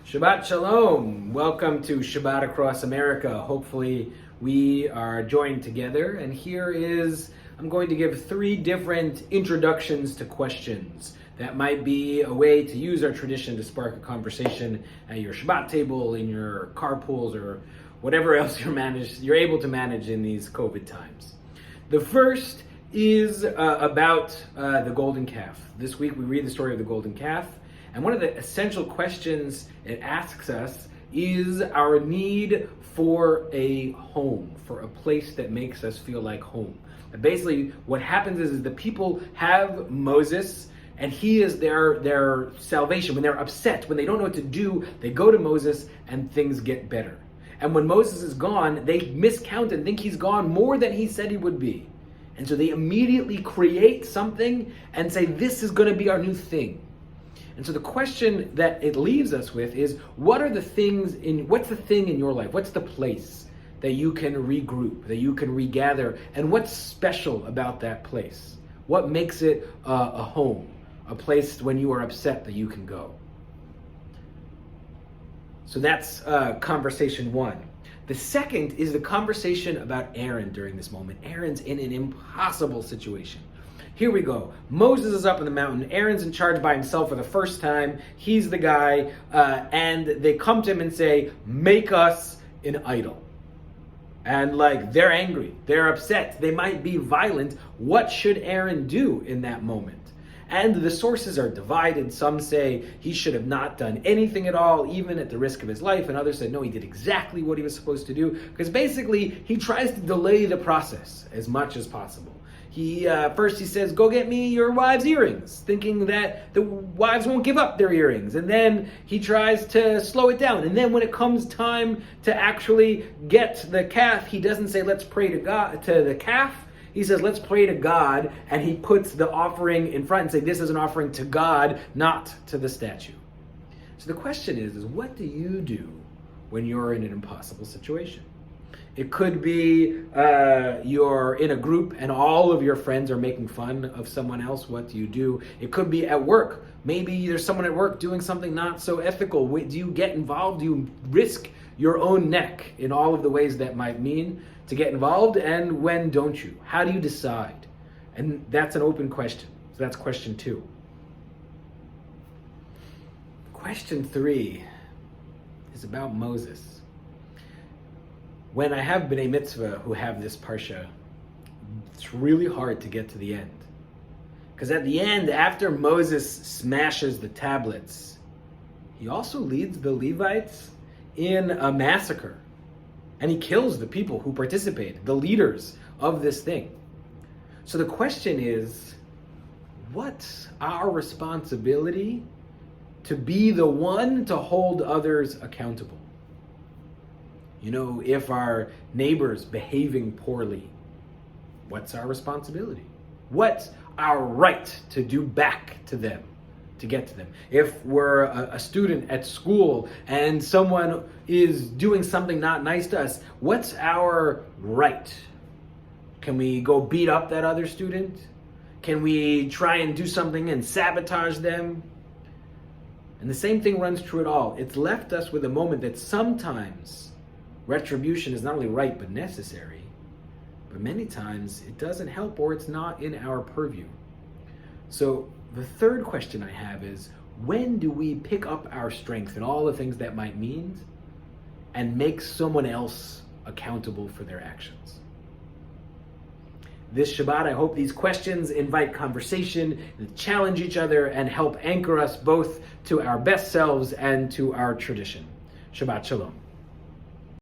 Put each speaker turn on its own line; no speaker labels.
Shabbat Shalom. Welcome to Shabbat Across America. Hopefully we are joined together. And I'm going to give 3 different introductions to questions. That might be a way to use our tradition to spark a conversation at your Shabbat table, in your carpools, or whatever else you're able to manage in these COVID times. The first is about the golden calf. This week we read the story of the golden calf. And one of the essential questions it asks us is our need for a home, for a place that makes us feel like home. And basically, what happens is the people have Moses, and he is their salvation. When they're upset, when they don't know what to do, they go to Moses and things get better. And when Moses is gone, they miscount and think he's gone more than he said he would be. And so they immediately create something and say, this is going to be our new thing. And so the question that it leaves us with is, what's the thing in your life? What's the place that you can regroup, that you can regather? And what's special about that place? What makes it a home, a place when you are upset that you can go? So that's conversation 1. The second is the conversation about Aaron during this moment. Aaron's in an impossible situation. Here we go. Moses is up in the mountain. Aaron's in charge by himself for the first time. He's the guy. And they come to him and say, make us an idol. And they're angry. They're upset. They might be violent. What should Aaron do in that moment? And the sources are divided. Some say he should have not done anything at all, even at the risk of his life. And others said, no, he did exactly what he was supposed to do. Because basically, he tries to delay the process as much as possible. First he says, go get me your wives' earrings, thinking that the wives won't give up their earrings. And then he tries to slow it down. And then when it comes time to actually get the calf, he doesn't say, let's pray to God, to the calf. He says, let's pray to God. And he puts the offering in front and say, this is an offering to God, not to the statue. So the question is what do you do when you're in an impossible situation? It could be you're in a group and all of your friends are making fun of someone else. What do you do? It could be at work. Maybe there's someone at work doing something not so ethical. Do you get involved? Do you risk your own neck in all of the ways that might mean to get involved? And when don't you? How do you decide? And that's an open question. So that's question 2. Question 3 is about Moses. When I have B'nai Mitzvah who have this parsha, it's really hard to get to the end. Because at the end, after Moses smashes the tablets, he also leads the Levites in a massacre. And he kills the people who participated, the leaders of this thing. So the question is, what's our responsibility to be the one to hold others accountable? If our neighbor's behaving poorly, what's our responsibility? What's our right to do back to them, to get to them? If we're a student at school and someone is doing something not nice to us, what's our right? Can we go beat up that other student? Can we try and do something and sabotage them? And the same thing runs true at all. It's left us with a moment that sometimes retribution is not only right but necessary, but many times it doesn't help or it's not in our purview. So the third question I have is, when do we pick up our strength and all the things that might mean and make someone else accountable for their actions? This Shabbat, I hope these questions invite conversation, challenge each other, and help anchor us both to our best selves and to our tradition. Shabbat Shalom.